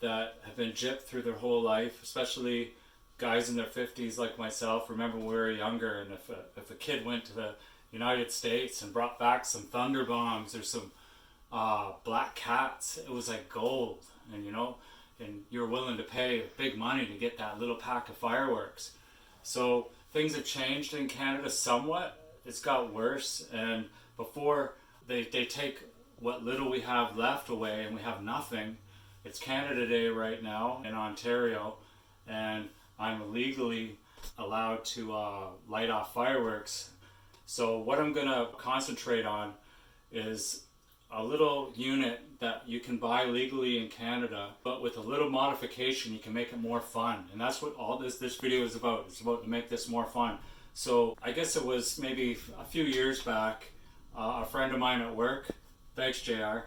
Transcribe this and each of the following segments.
that have been gypped through their whole life, especially guys in their 50s like myself. Remember when we were younger, and if a kid went to the United States and brought back some thunder bombs or some black cats, it was like gold, and and you're willing to pay big money to get that little pack of fireworks. So things have changed in Canada somewhat. It's got worse, and before they take what little we have left away and we have nothing. It's Canada Day right now in Ontario, and I'm legally allowed to light off fireworks. So what I'm gonna concentrate on is a little unit that you can buy legally in Canada, but with a little modification you can make it more fun. And that's what all this video is about. It's about to make this more fun. So I guess it was maybe a few years back, a friend of mine at work, thanks JR,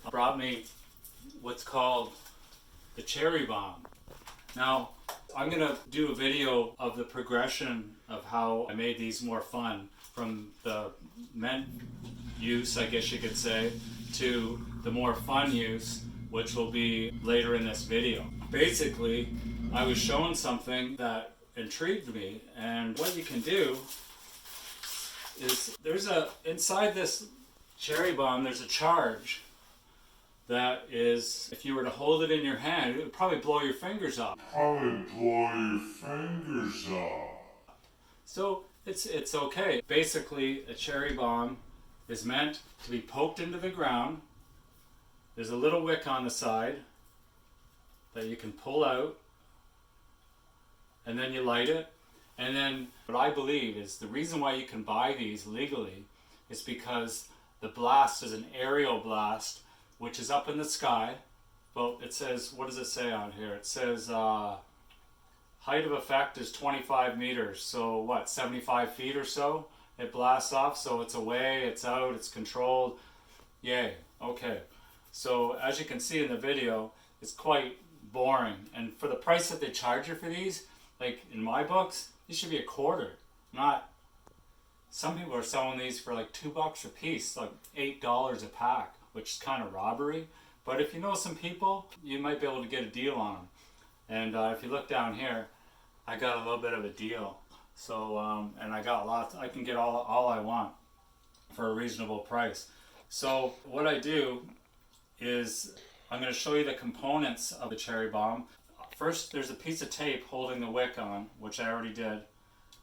brought me what's called the cherry bomb. Now I'm gonna do a video of the progression of how I made these more fun, from the meant use, I guess you could say, to the more fun use, which will be later in this video. Basically, I was shown something that intrigued me, and what you can do is inside this cherry bomb there's a charge that is, if you were to hold it in your hand, it would probably blow your fingers off. So it's okay. Basically, a cherry bomb is meant to be poked into the ground. There's a little wick on the side that you can pull out, and then you light it. And then what I believe is the reason why you can buy these legally is because the blast is an aerial blast, which is up in the sky. Well, it says, what does it say on here? It says height of effect is 25 meters. So what, 75 feet or so? It blasts off, so it's away, it's out, it's controlled. Yay, okay. So as you can see in the video, it's quite boring. And for the price that they charge you for these, like in my books, these should be $1/4. Not, some people are selling these for like $2 a piece, like $8 a pack, which is kind of robbery. But if you know some people, you might be able to get a deal on them. And if you look down here, I got a little bit of a deal. So, and I got lots, I can get all I want for a reasonable price. So what I do is I'm going to show you the components of the cherry bomb. First, there's a piece of tape holding the wick on, which I already did.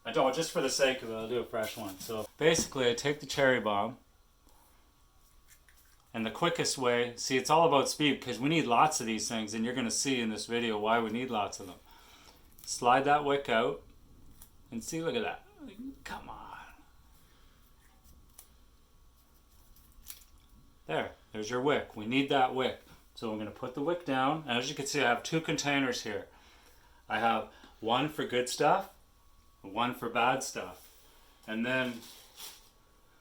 I don't, just for the sake of it, I'll do a fresh one. So basically I take the cherry bomb, and the quickest way, see, it's all about speed because we need lots of these things, and you're going to see in this video why we need lots of them. Slide that wick out, and see, look at that. Come on. There's your wick. We need that wick. So I'm going to put the wick down, and as you can see, I have 2 containers here. I have one for good stuff, one for bad stuff. And then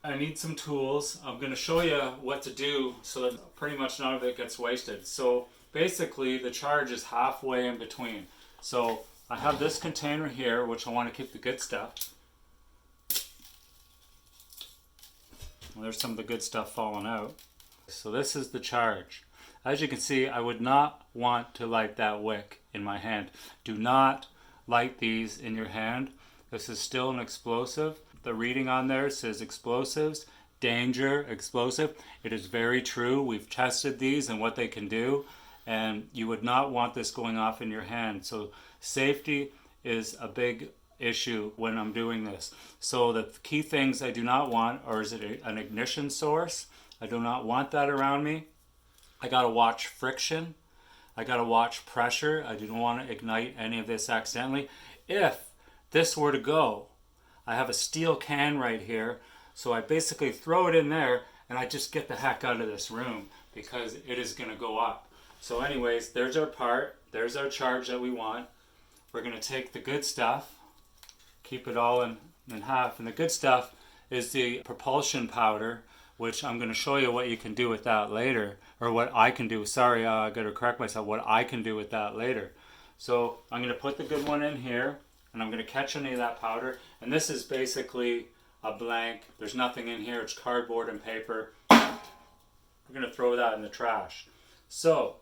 I need some tools. I'm going to show you what to do so that pretty much none of it gets wasted. So basically the charge is halfway in between. So I have this container here, which I want to keep the good stuff. Well, there's some of the good stuff falling out. So this is the charge. As you can see, I would not want to light that wick in my hand. Do not light these in your hand. This is still an explosive. The reading on there says explosives, danger, explosive. It is very true. We've tested these and what they can do, and you would not want this going off in your hand. So safety is a big issue when I'm doing this. So the key things I do not want, or is it an ignition source? I do not want that around me. I gotta watch friction. I gotta watch pressure. I don't want to ignite any of this accidentally. If this were to go, I have a steel can right here, so I basically throw it in there and I just get the heck out of this room because it is gonna go up. So anyways, there's our part. There's our charge that we want. We're gonna take the good stuff, keep it all in half, and the good stuff is the propulsion powder, which I'm going to show you what you can do with that later, or what I can do. Sorry, I got to correct myself, what I can do with that later. So I'm going to put the good one in here, and I'm going to catch any of that powder. And this is basically a blank. There's nothing in here. It's cardboard and paper. We're going to throw that in the trash. So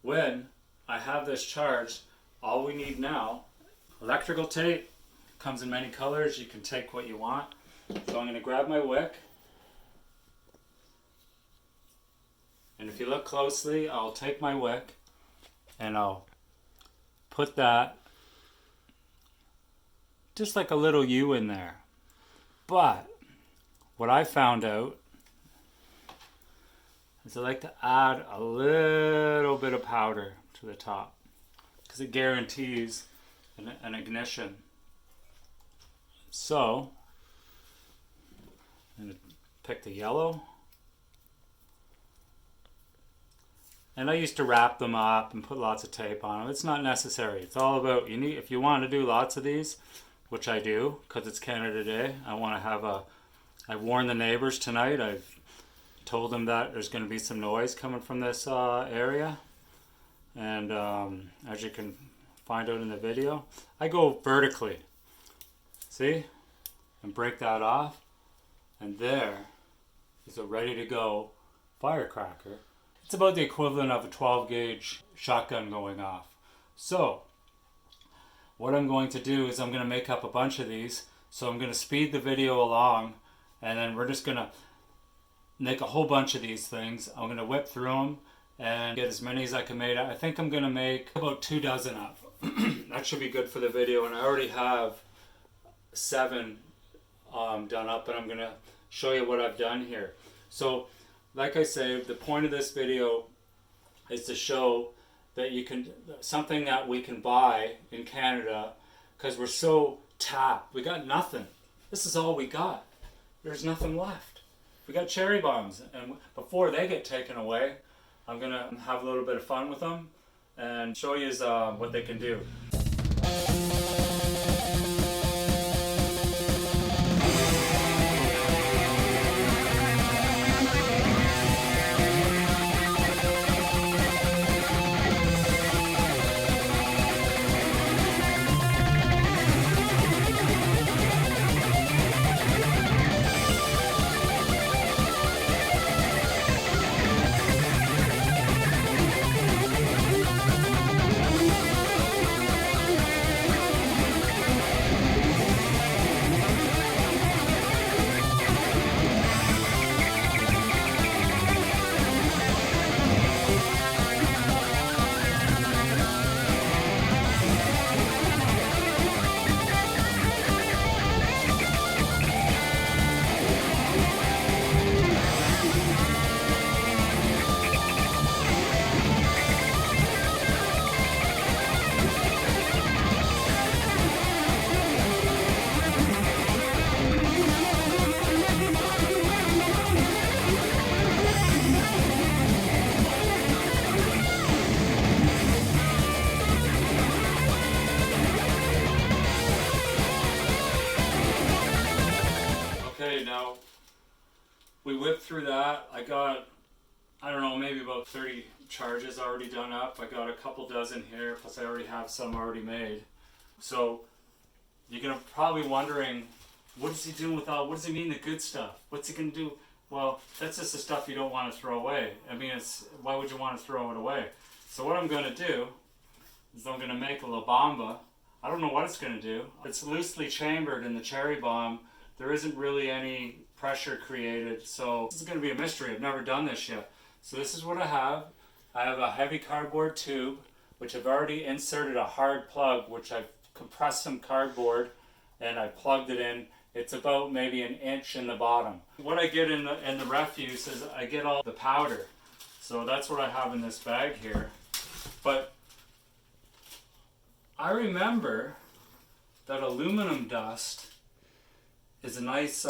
when I have this charged. All we need now, electrical tape, comes in many colors. You can take what you want. So I'm going to grab my wick. And if you look closely, I'll take my wick and I'll put that just like a little U in there. But what I found out is I like to add a little bit of powder to the top because it guarantees an ignition. So I'm going to pick the yellow. And I used to wrap them up and put lots of tape on them. It's not necessary. It's all about, if you want to do lots of these, which I do, because it's Canada Day, I want to have I've warned the neighbors tonight. I've told them that there's going to be some noise coming from this area. And as you can find out in the video, I go vertically. See? And break that off. And there is a ready to go firecracker. It's about the equivalent of a 12 gauge shotgun going off. So what I'm going to do is I'm going to make up a bunch of these. So I'm going to speed the video along, and then we're just going to make a whole bunch of these things. I'm going to whip through them and get as many as I can make. I think I'm going to make about 2 dozen up. That should be good for the video, and I already have 7 done up, and I'm going to show you what I've done here. So like I say, the point of this video is to show that something that we can buy in Canada, because we're so tapped. We got nothing. This is all we got. There's nothing left. We got cherry bombs, and before they get taken away, I'm gonna have a little bit of fun with them and show you what they can do. Now we whipped through that. I got, I don't know, maybe about 30 charges already done up. I got a couple dozen here, plus I already have some already made. So you're gonna probably wondering, what is he doing with all, what does he mean the good stuff? What's he gonna do? Well, that's just the stuff you don't want to throw away. I mean, why would you want to throw it away? So what I'm gonna do is I'm gonna make a La Bamba. I don't know what it's gonna do. It's loosely chambered in the cherry bomb. There isn't really any pressure created, so this is going to be a mystery. I've never done this yet. So this is what I have. I have a heavy cardboard tube, which I've already inserted a hard plug, which I've compressed some cardboard, and I plugged it in. It's about maybe 1 inch in the bottom. What I get in the refuse is I get all the powder. So that's what I have in this bag here. But I remember that aluminum dust is a nice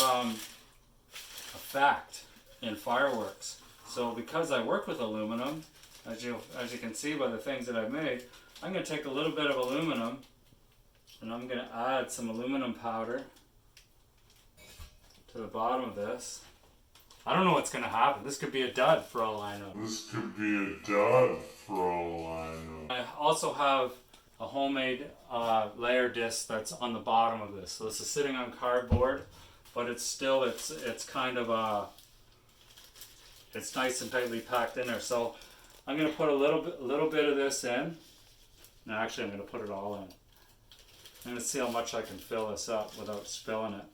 effect in fireworks. So because I work with aluminum, as you can see by the things that I've made, I'm going to take a little bit of aluminum and I'm going to add some aluminum powder to the bottom of this. I don't know what's going to happen. This could be a dud for all I know. I also have a homemade layer disc that's on the bottom of this. So this is sitting on cardboard, but it's still, it's kind of it's nice and tightly packed in there. So I'm going to put a little bit of this in. No, actually I'm going to put it all in. I'm going to see how much I can fill this up without spilling it.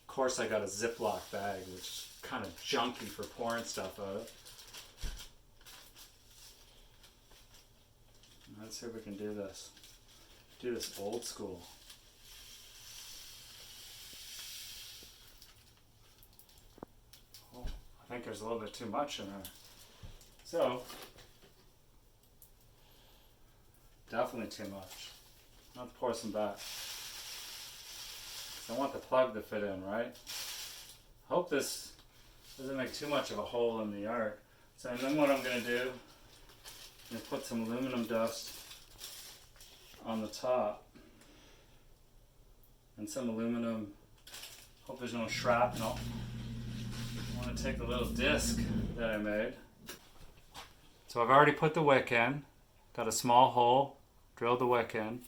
Of course I got a Ziploc bag, which is kind of junky for pouring stuff out of. Let's see if we can do this. Do this old school. Oh, I think there's a little bit too much in there. So, definitely too much. I'll have to pour some back. I want the plug to fit in, right? Hope this doesn't make too much of a hole in the yard. So then what I'm going to do, I'm going to put some aluminum dust on the top. And some aluminum, hope there's no shrapnel. I want to take the little disc that I made. So I've already put the wick in, got a small hole, drilled the wick in.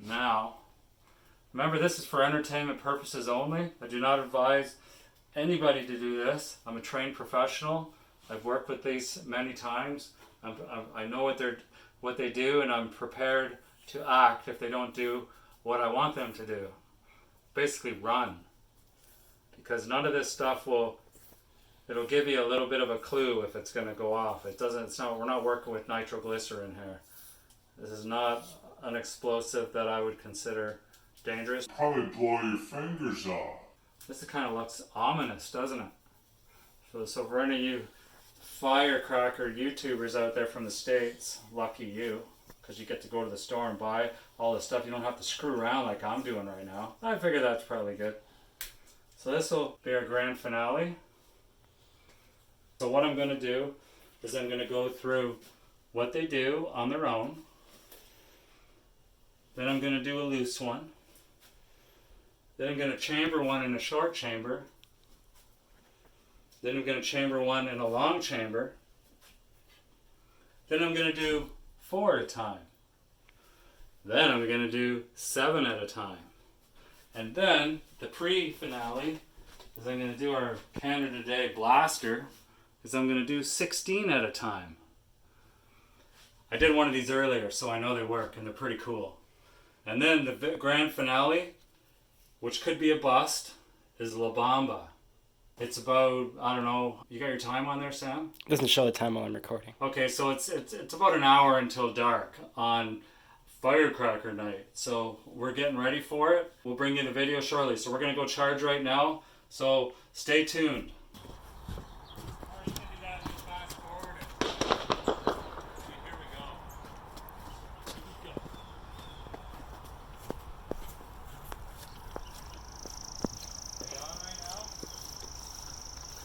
Now, remember this is for entertainment purposes only. I do not advise anybody to do this. I'm a trained professional. I've worked with these many times. I know what they do, and I'm prepared to act if they don't do what I want them to do. Basically run. Because none of this stuff it'll give you a little bit of a clue if it's going to go off. We're not working with nitroglycerin here. This is not an explosive that I would consider dangerous. Probably blow your fingers off. This kind of looks ominous, doesn't it? So for any of you firecracker YouTubers out there from the States, lucky you, because you get to go to the store and buy all this stuff. You don't have to screw around like I'm doing right now. I figure that's probably good. So this will be our grand finale. So what I'm going to do is I'm going to go through what they do on their own. Then I'm going to do a loose one. Then I'm going to chamber one in a short chamber. Then I'm going to chamber one in a long chamber. Then I'm going to do 4 at a time. Then I'm going to do 7 at a time. And then the pre-finale is I'm going to do our Canada Day blaster, is I'm going to do 16 at a time. I did one of these earlier, so I know they work and they're pretty cool. And then the grand finale, which could be a bust, is La Bamba. It's about, I don't know, you got your time on there, Sam? It doesn't show the time while I'm recording. Okay, so it's about an hour until dark on Firecracker night. So we're getting ready for it. We'll bring you the video shortly. So we're going to go charge right now. So stay tuned.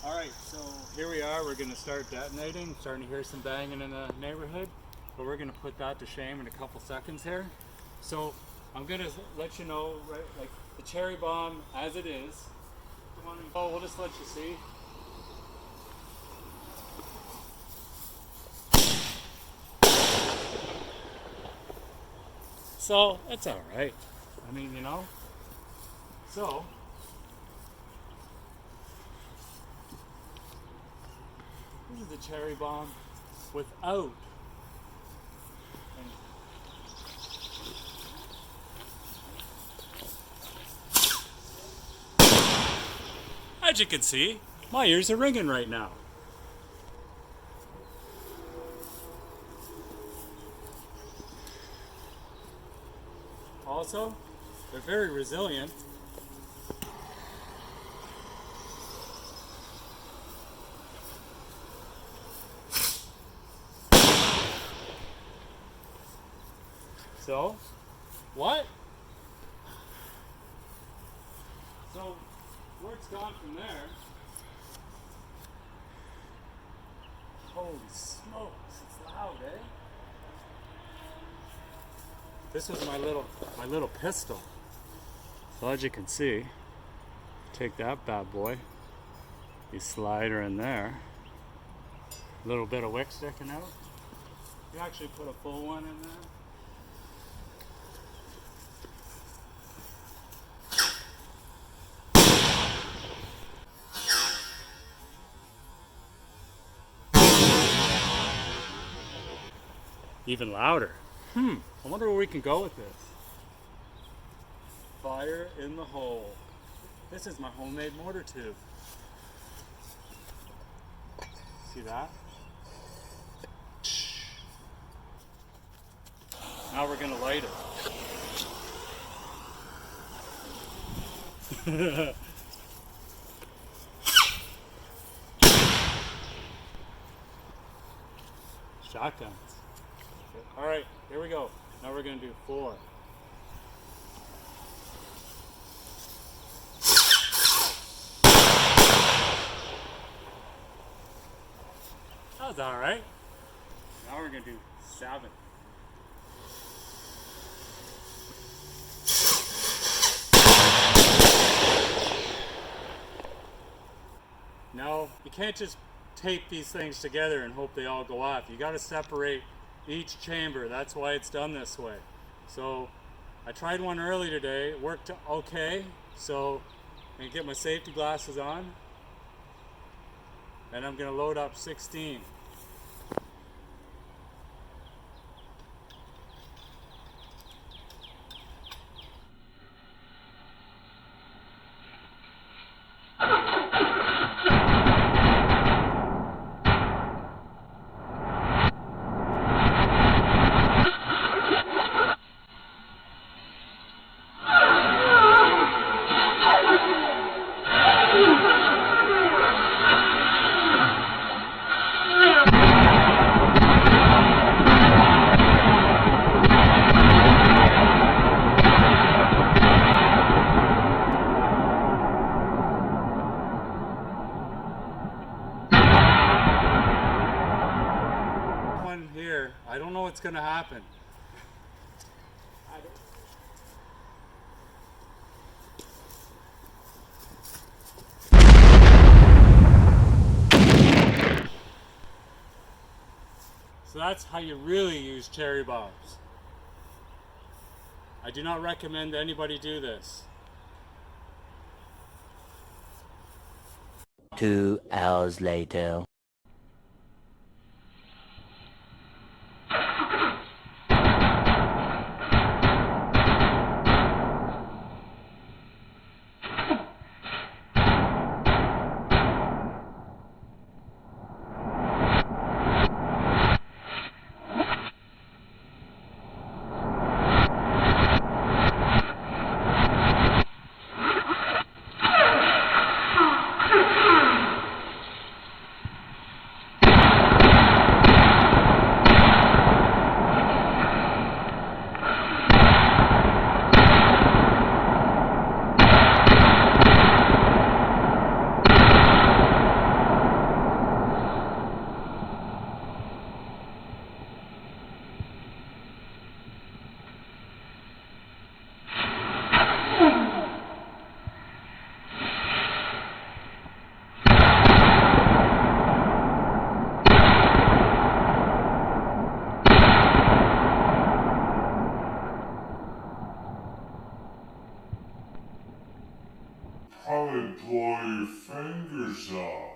Alright, so here we are. We're going to start detonating. Starting to hear some banging in the neighborhood. But we're going to put that to shame in a couple seconds here. So I'm going to let you know, right, like the cherry bomb as it is. Oh, we'll just let you see. So it's all right. I mean, you know. So this is the cherry bomb without. As you can see, my ears are ringing right now. Also, they're very resilient. So, what? So, where it's gone from there, holy smokes, it's loud, eh? This was my little pistol. So as you can see, take that bad boy, you slide her in there, a little bit of wick sticking out. You actually put a full one in there. Even louder. I wonder where we can go with this. Fire in the hole. This is my homemade mortar tube. See that? Now we're gonna light it. Shotguns. All right, here we go. Now we're gonna do 4. That was all right. Now we're gonna do 7. No, you can't just tape these things together and hope they all go off. You got to separate each chamber. That's why it's done this way. So I tried one early today. It worked okay. So I'm going to get my safety glasses on. And I'm going to load up 16. Here, I don't know what's gonna happen. So that's how you really use cherry bombs. I do not recommend anybody do this. 2 hours later. Probably blow your fingers off.